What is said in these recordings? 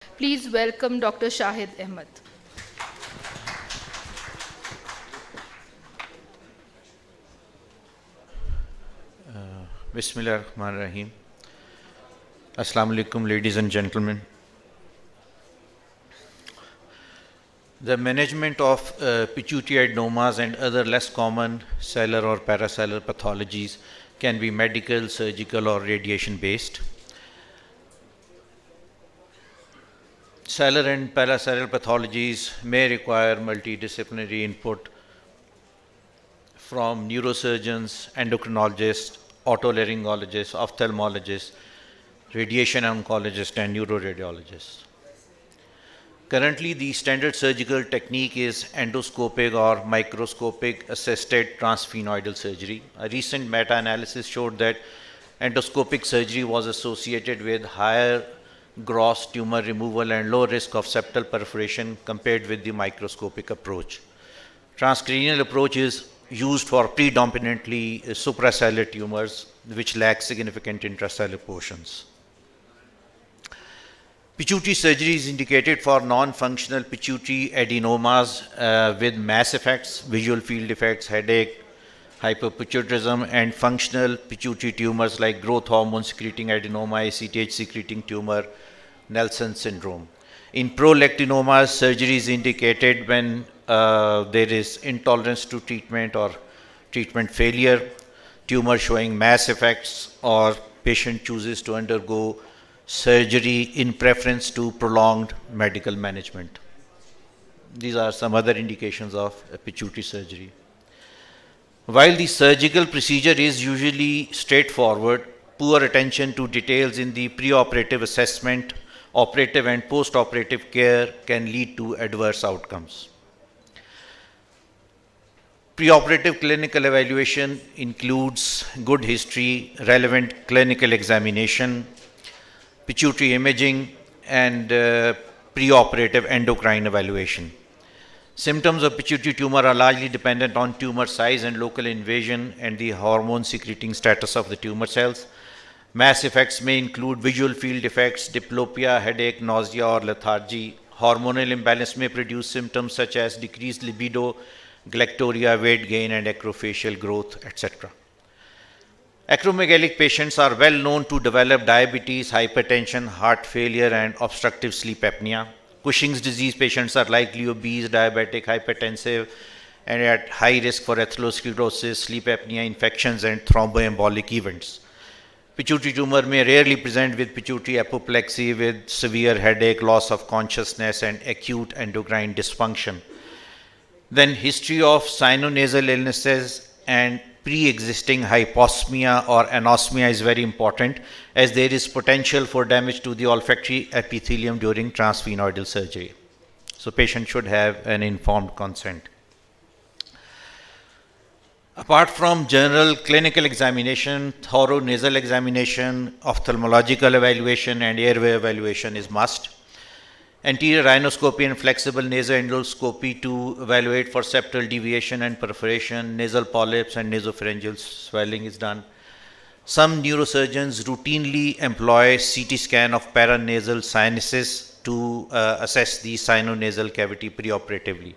Please welcome Dr. Shahid Ahmad. Bismillah ar-Rahman ar-Rahim. Assalamu alaikum, ladies and gentlemen. The management of pituitary adenomas and other less common cellular or paracellular pathologies can be medical, surgical, or radiation based. Cellular and paracellular pathologies may require multidisciplinary input from neurosurgeons, endocrinologists, otolaryngologists, ophthalmologists, radiation oncologists, and neuroradiologists. Currently, the standard surgical technique is endoscopic or microscopic assisted transsphenoidal surgery. A recent meta-analysis showed that endoscopic surgery was associated with higher gross tumor removal and low risk of septal perforation compared with the microscopic approach. Transcranial approach is used for predominantly supracellular tumors which lack significant intracellular portions. Pituitary surgery is indicated for non-functional pituitary adenomas with mass effects, visual field effects, headache, hyperpituitarism, and functional pituitary tumors like growth hormone secreting adenoma, ACTH secreting tumor, Nelson syndrome. In prolectinomas, surgery is indicated when there is intolerance to treatment or treatment failure, tumor showing mass effects, or patient chooses to undergo surgery in preference to prolonged medical management. These are some other indications of pituitary surgery. While the surgical procedure is usually straightforward, poor attention to details in the preoperative assessment, operative and post-operative care can lead to adverse outcomes. Preoperative clinical evaluation includes good history, relevant clinical examination, pituitary imaging, and preoperative endocrine evaluation. Symptoms of pituitary tumor are largely dependent on tumor size and local invasion and the hormone secreting status of the tumor cells. Mass effects may include visual field effects, diplopia, headache, nausea, or lethargy. Hormonal imbalance may produce symptoms such as decreased libido, galactorrhea, weight gain, and acrofacial growth, etc. Acromegalic patients are well known to develop diabetes, hypertension, heart failure, and obstructive sleep apnea. Cushing's disease patients are likely obese, diabetic, hypertensive, and at high risk for atherosclerosis, sleep apnea, infections, and thromboembolic events. Pituitary tumor may rarely present with pituitary apoplexy with severe headache, loss of consciousness, and acute endocrine dysfunction. Then history of sinonasal illnesses and pre-existing hyposmia or anosmia is very important, as there is potential for damage to the olfactory epithelium during transsphenoidal surgery. So patient should have an informed consent. Apart from general clinical examination, thorough nasal examination, ophthalmological evaluation, and airway evaluation is must. Anterior rhinoscopy and flexible nasoendoscopy to evaluate for septal deviation and perforation, nasal polyps, and nasopharyngeal swelling is done. Some neurosurgeons routinely employ CT scan of paranasal sinuses to assess the sinonasal cavity preoperatively.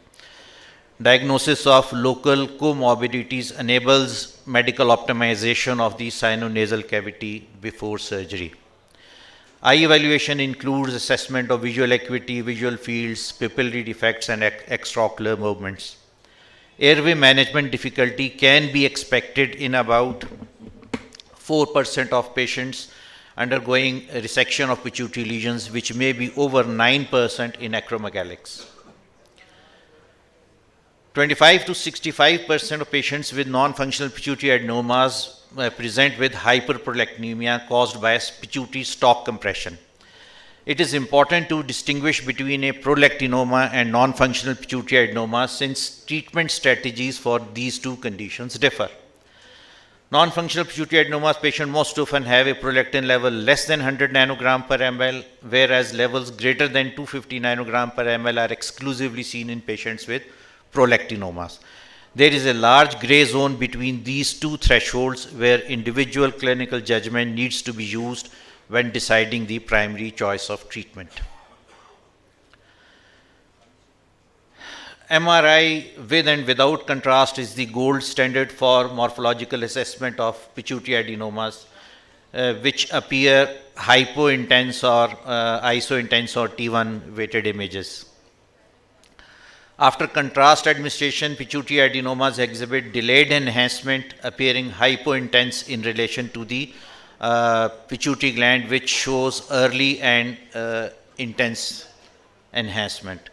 Diagnosis of local comorbidities enables medical optimization of the sinonasal cavity before surgery. Eye evaluation includes assessment of visual acuity, visual fields, pupillary defects, and extraocular movements. Airway management difficulty can be expected in about 4% of patients undergoing resection of pituitary lesions, which may be over 9% in acromegalics. 25 to 65% of patients with non-functional pituitary adenomas present with hyperprolactinemia caused by pituitary stalk compression. It is important to distinguish between a prolactinoma and non-functional pituitary adenoma since treatment strategies for these two conditions differ. Non-functional pituitary adenomas patients most often have a prolactin level less than 100 nanogram per ml, whereas levels greater than 250 nanogram per ml are exclusively seen in patients with prolactinomas. There is a large gray zone between these two thresholds where individual clinical judgment needs to be used when deciding the primary choice of treatment. MRI with and without contrast is the gold standard for morphological assessment of pituitary adenomas, which appear hypo-intense or iso-intense or T1 weighted images. After contrast administration, pituitary adenomas exhibit delayed enhancement, appearing hypo-intense in relation to the pituitary gland, which shows early and intense enhancement.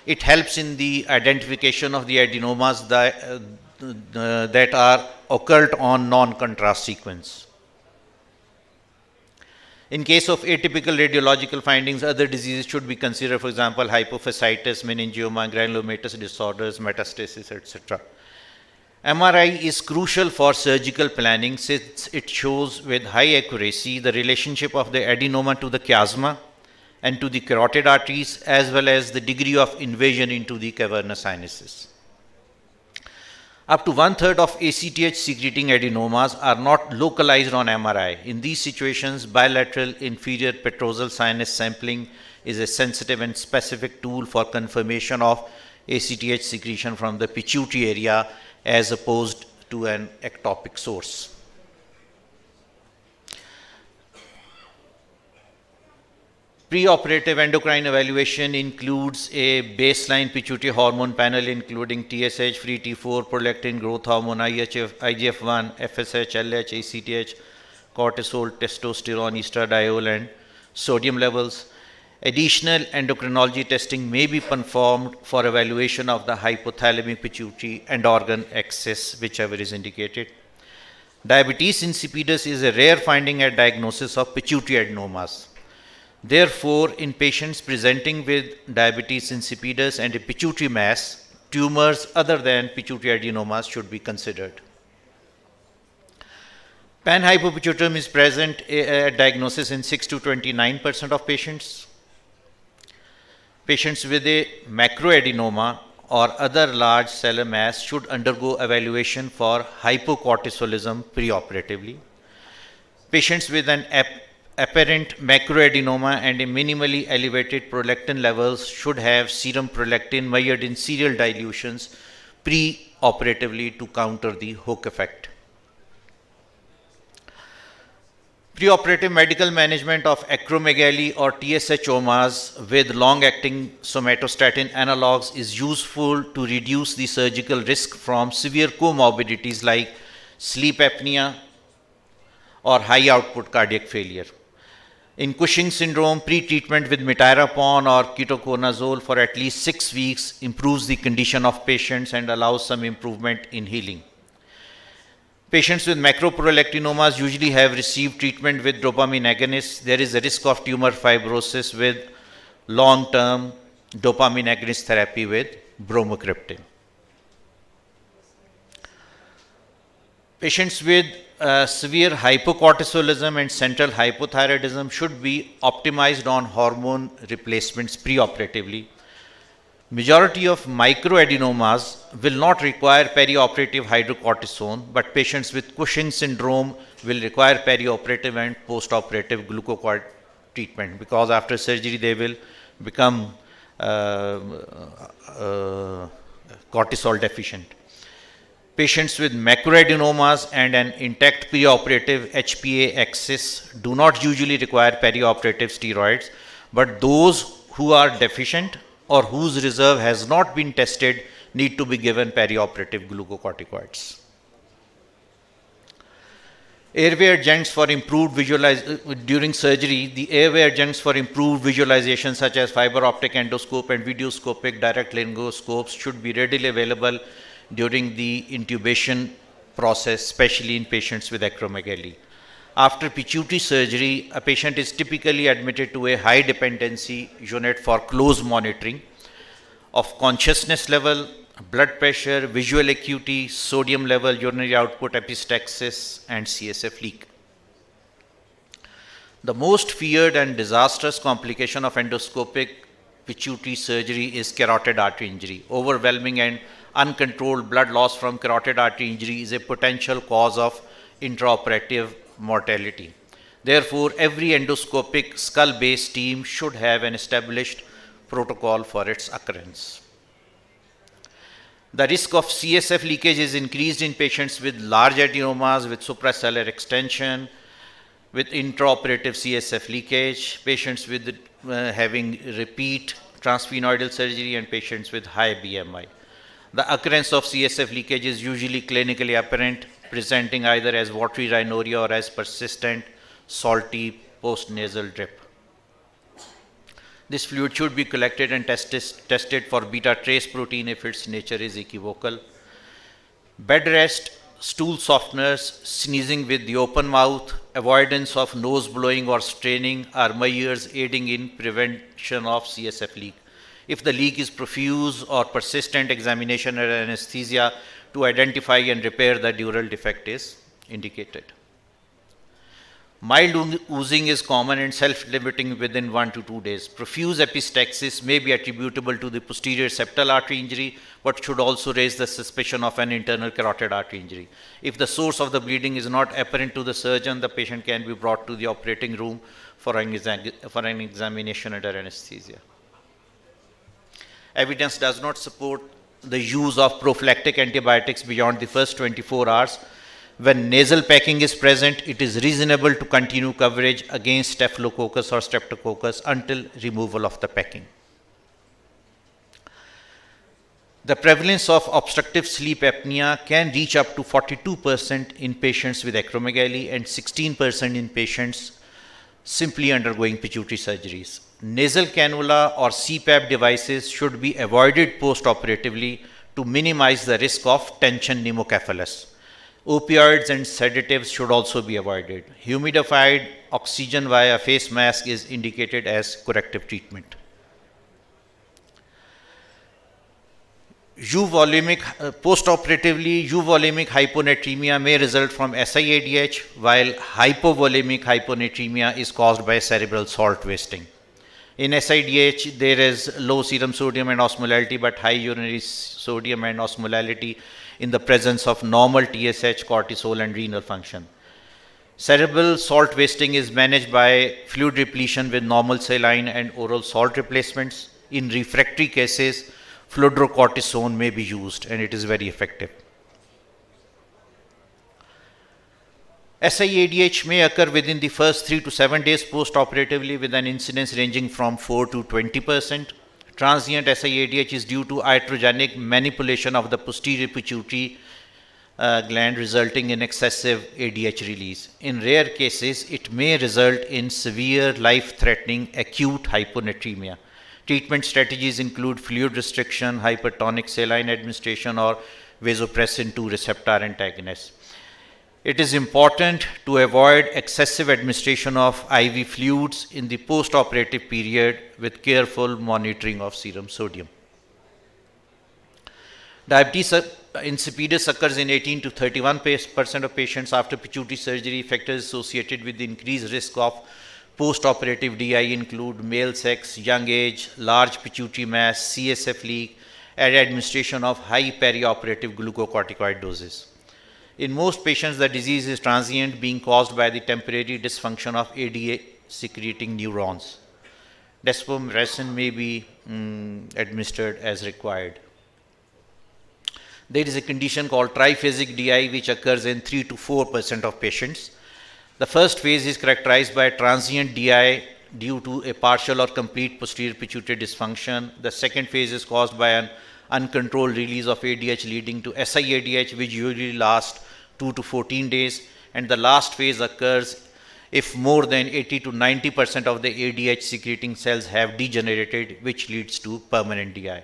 It helps in the identification of the adenomas that are occult on non-contrast sequence. In case of atypical radiological findings, other diseases should be considered, for example, hypophysitis, meningioma, granulomatous disorders, metastasis, etc. MRI is crucial for surgical planning since it shows with high accuracy the relationship of the adenoma to the chiasma and to the carotid arteries, as well as the degree of invasion into the cavernous sinuses. Up to 1/3 of ACTH secreting adenomas are not localized on MRI. In these situations, bilateral inferior petrosal sinus sampling is a sensitive and specific tool for confirmation of ACTH secretion from the pituitary area as opposed to an ectopic source. Pre-operative endocrine evaluation includes a baseline pituitary hormone panel including TSH, free T4, prolactin, growth hormone, IHF, IGF-1, FSH, LH, ACTH, cortisol, testosterone, estradiol, and sodium levels. Additional endocrinology testing may be performed for evaluation of the hypothalamic pituitary and organ axis, whichever is indicated. Diabetes insipidus is a rare finding at diagnosis of pituitary adenomas. Therefore, in patients presenting with diabetes insipidus and a pituitary mass, tumors other than pituitary adenomas should be considered. Panhypopituitarism is present at diagnosis in 6 to 29% of patients. Patients with a macroadenoma or other large cellular mass should undergo evaluation for hypocortisolism preoperatively. Patients with an apparent macroadenoma and a minimally elevated prolactin levels should have serum prolactin measured in serial dilutions pre-operatively to counter the hook effect. Preoperative medical management of acromegaly or TSHomas with long-acting somatostatin analogs is useful to reduce the surgical risk from severe comorbidities like sleep apnea or high output cardiac failure. In Cushing syndrome, pre-treatment with mipirapon or ketoconazole for at least 6 weeks improves the condition of patients and allows some improvement in healing. Patients with macroprolactinomas usually have received treatment with dopamine agonists. There is a risk of tumor fibrosis with long-term dopamine agonist therapy with bromocriptine. Patients with severe hypocortisolism and central hypothyroidism should be optimized on hormone replacements preoperatively. Majority of microadenomas will not require perioperative hydrocortisone, but patients with Cushing syndrome will require perioperative and postoperative glucocorticoid treatment because after surgery they will become cortisol deficient. Patients with macroadenomas and an intact preoperative HPA axis do not usually require perioperative steroids, but those who are deficient or whose reserve has not been tested need to be given perioperative glucocorticoids. Airway adjuncts for improved during surgery, the airway adjuncts for improved visualization such as fiber optic endoscope and videoscopic direct laryngoscopes should be readily available during the intubation process, especially in patients with acromegaly. After pituitary surgery, a patient is typically admitted to a high dependency unit for close monitoring of consciousness level, blood pressure, visual acuity, sodium level, urinary output, epistaxis, and CSF leak. The most feared and disastrous complication of endoscopic pituitary surgery is carotid artery injury. Overwhelming and uncontrolled blood loss from carotid artery injury is a potential cause of intraoperative mortality. Therefore, every endoscopic skull-based team should have an established protocol for its occurrence. The risk of CSF leakage is increased in patients with large adenomas, with supracellular extension, with intraoperative CSF leakage, patients with having repeat transsphenoidal surgery, and patients with high BMI. The occurrence of CSF leakage is usually clinically apparent, presenting either as watery rhinorrhea or as persistent, salty postnasal drip. This fluid should be collected and tested for beta trace protein if its nature is equivocal. Bed rest, stool softeners, sneezing with the open mouth, avoidance of nose blowing or straining are measures aiding in prevention of CSF leak. If the leak is profuse or persistent, examination and anesthesia to identify and repair the dural defect is indicated. Mild oozing is common and self-limiting within 1 to 2 days. Profuse epistaxis may be attributable to the posterior septal artery injury, but should also raise the suspicion of an internal carotid artery injury. If the source of the bleeding is not apparent to the surgeon, the patient can be brought to the operating room for an examination under anesthesia. Evidence does not support the use of prophylactic antibiotics beyond the first 24 hours. When nasal packing is present, it is reasonable to continue coverage against Staphylococcus or Streptococcus until removal of the packing. The prevalence of obstructive sleep apnea can reach up to 42% in patients with acromegaly and 16% in patients simply undergoing pituitary surgeries. Nasal cannula or CPAP devices should be avoided post-operatively to minimize the risk of tension pneumocephalus. Opioids and sedatives should also be avoided. Humidified oxygen via face mask is indicated as corrective treatment. Post-operatively, euvolemic hyponatremia may result from SIADH, while hypovolemic hyponatremia is caused by cerebral salt wasting. In SIDH, there is low serum sodium and osmolality, but high urinary sodium and osmolality in the presence of normal TSH, cortisol, and renal function. Cerebral salt wasting is managed by fluid repletion with normal saline and oral salt replacements. In refractory cases, fludrocortisone may be used, and it is very effective. SIADH may occur within the first 3 to 7 days post-operatively with an incidence ranging from 4 to 20%. Transient SIADH is due to iatrogenic manipulation of the posterior pituitary gland resulting in excessive ADH release. In rare cases, it may result in severe life-threatening acute hyponatremia. Treatment strategies include fluid restriction, hypertonic saline administration, or vasopressin 2 receptor antagonists. It is important to avoid excessive administration of IV fluids in the post-operative period with careful monitoring of serum sodium. Diabetes insipidus occurs in 18 to 31% of patients after pituitary surgery. Factors associated with the increased risk of post-operative DI include male sex, young age, large pituitary mass, CSF leak, and administration of high peri-operative glucocorticoid doses. In most patients, the disease is transient, being caused by the temporary dysfunction of ADA secreting neurons. Desmopressin may be administered as required. There is a condition called triphasic DI which occurs in 3 to 4% of patients. The first phase is characterized by transient DI due to a partial or complete posterior pituitary dysfunction. The second phase is caused by an uncontrolled release of ADH leading to SIADH, which usually lasts 2 to 14 days, and the last phase occurs if more than 80 to 90% of the ADH secreting cells have degenerated, which leads to permanent DI.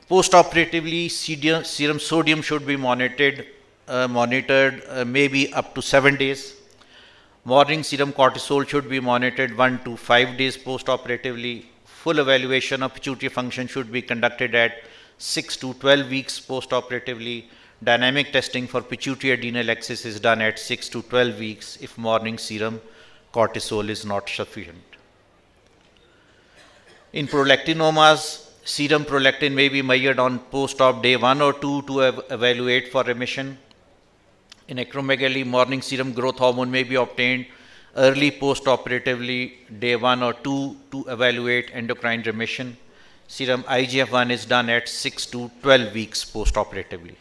Post-operatively, serum sodium should be monitored maybe up to 7 days. Morning serum cortisol should be monitored 1 to 5 days post-operatively. Full evaluation of pituitary function should be conducted at 6 to 12 weeks post-operatively. Dynamic testing for pituitary adrenal axis is done at 6 to 12 weeks if morning serum cortisol is not sufficient. In prolactinomas, serum prolactin may be measured on post-op day 1 or 2 to evaluate for remission. In acromegaly, morning serum growth hormone may be obtained early post-operatively, day 1 or 2 to evaluate endocrine remission. Serum IGF-1 is done at 6 to 12 weeks post-operatively.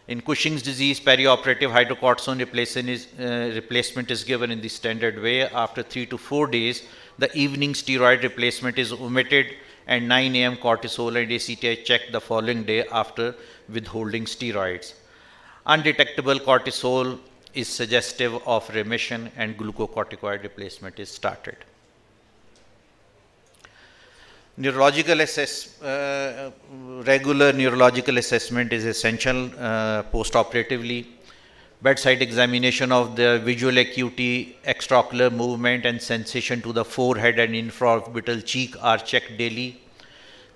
In Cushing's disease, perioperative hydrocortisone replacement is given in the standard way. After 3 to 4 days, the evening steroid replacement is omitted and 9 a.m. cortisol and ACTH checked the following day after withholding steroids. Undetectable cortisol is suggestive of remission and glucocorticoid replacement is started. Regular neurological assessment is essential post-operatively. Bedside examination of the visual acuity, extraocular movement and sensation to the forehead and infraorbital cheek are checked daily.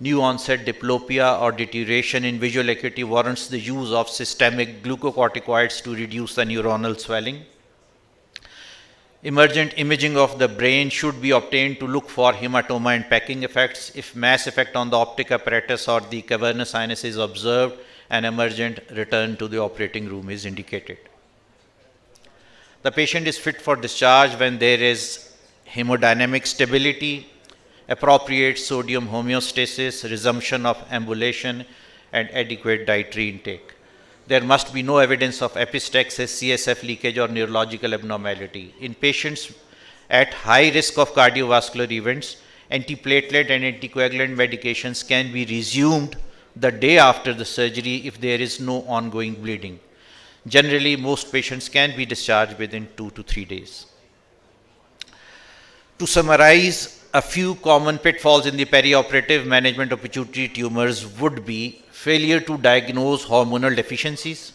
New onset diplopia or deterioration in visual acuity warrants the use of systemic glucocorticoids to reduce the neuronal swelling. Emergent imaging of the brain should be obtained to look for hematoma and packing effects. If mass effect on the optic apparatus or the cavernous sinus is observed, an emergent return to the operating room is indicated. The patient is fit for discharge when there is hemodynamic stability, appropriate sodium homeostasis, resumption of ambulation, and adequate dietary intake. There must be no evidence of epistaxis, CSF leakage, or neurological abnormality. In patients at high risk of cardiovascular events, antiplatelet and anticoagulant medications can be resumed the day after the surgery if there is no ongoing bleeding. Generally, most patients can be discharged within 2 to 3 days. To summarize, a few common pitfalls in the perioperative management of pituitary tumors would be failure to diagnose hormonal deficiencies,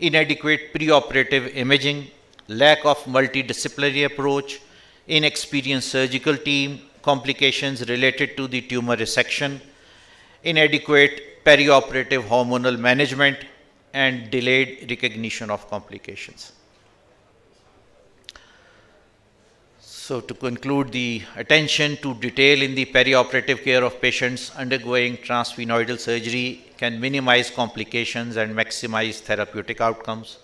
inadequate preoperative imaging, lack of multidisciplinary approach, inexperienced surgical team, complications related to the tumor resection, inadequate perioperative hormonal management, and delayed recognition of complications. So to conclude, the attention to detail in the perioperative care of patients undergoing transsphenoidal surgery can minimize complications and maximize therapeutic outcomes.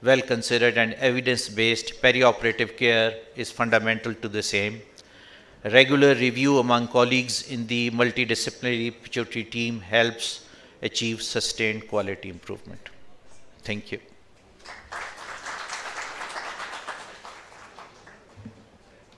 Well-considered and evidence-based perioperative care is fundamental to the same. Regular review among colleagues in the multidisciplinary pituitary team helps achieve sustained quality improvement. Thank you.